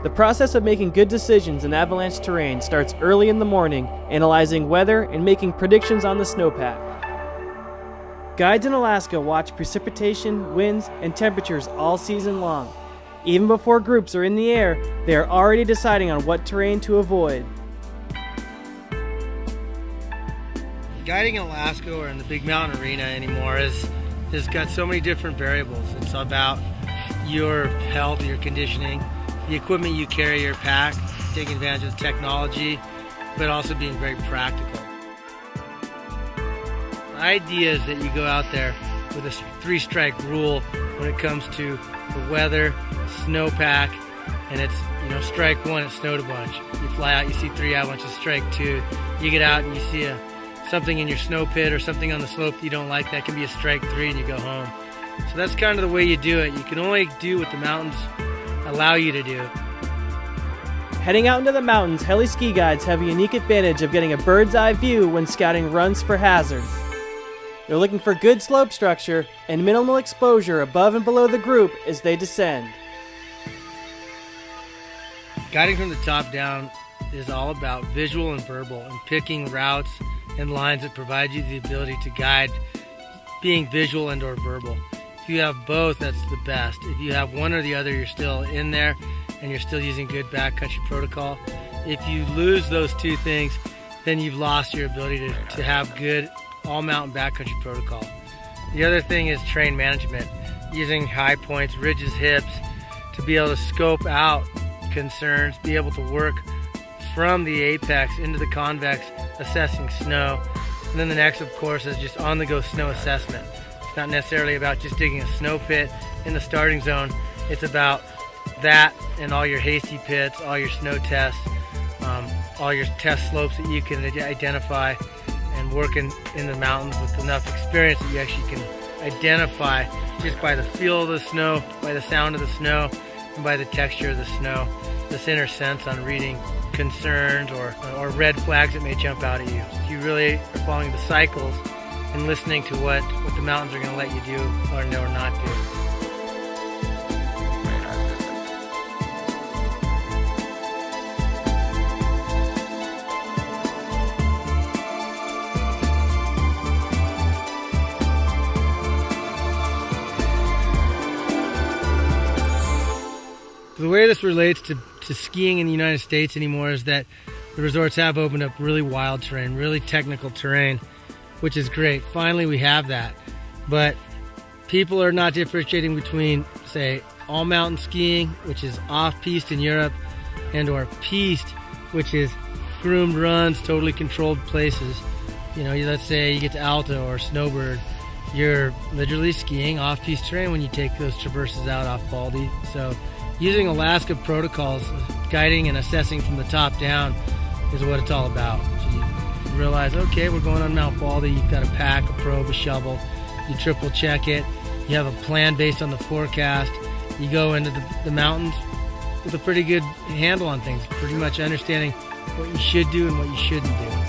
The process of making good decisions in avalanche terrain starts early in the morning, analyzing weather and making predictions on the snowpack. Guides in Alaska watch precipitation, winds, and temperatures all season long. Even before groups are in the air, they are already deciding on what terrain to avoid. Guiding in Alaska or in the big mountain arena anymore has got so many different variables. It's about your health, your conditioning, the equipment you carry, your pack, taking advantage of the technology, but also being very practical. The idea is that you go out there with a 3-strike rule when it comes to the weather, snowpack, and it's, strike 1, it snowed a bunch. You fly out, you see 3 avalanches. Strike 2, you get out and you see something in your snow pit or something on the slope that you don't like. That can be a strike 3 and you go home. So that's kind of the way you do it. You can only do what the mountains allow you to do. Heading out into the mountains, heli ski guides have a unique advantage of getting a bird's eye view when scouting runs for hazards. They're looking for good slope structure and minimal exposure above and below the group as they descend. Guiding from the top down is all about visual and verbal, and picking routes and lines that provide you the ability to guide, being visual and or verbal. If you have both, that's the best. If you have one or the other, you're still in there and you're still using good backcountry protocol. If you lose those two things, then you've lost your ability to have good all-mountain backcountry protocol. The other thing is terrain management, using high points, ridges, hips, to be able to scope out concerns, be able to work from the apex into the convex, assessing snow. And then the next, of course, is just on-the-go snow assessment. It's not necessarily about just digging a snow pit in the starting zone. It's about that and all your hasty pits, all your snow tests, all your test slopes that you can identify, and working in the mountains with enough experience that you actually can identify just by the feel of the snow, by the sound of the snow, and by the texture of the snow, this inner sense on reading concerns or red flags that may jump out at you. So you really are following the cycles and listening to what the mountains are going to let you do or not do. The way this relates to skiing in the United States anymore is that the resorts have opened up really wild terrain, really technical terrain, which is great. Finally, we have that. But people are not differentiating between, say, all mountain skiing, which is off-piste in Europe, and or piste, which is groomed runs, totally controlled places. Let's say you get to Alta or Snowbird, you're literally skiing off-piste terrain when you take those traverses out off Baldy. So using Alaska protocols, guiding and assessing from the top down is what it's all about. So you realize, okay, we're going on Mount Baldy, you've got a pack, a probe, a shovel, you triple check it, you have a plan based on the forecast, you go into the mountains with a pretty good handle on things, pretty much understanding what you should do and what you shouldn't do.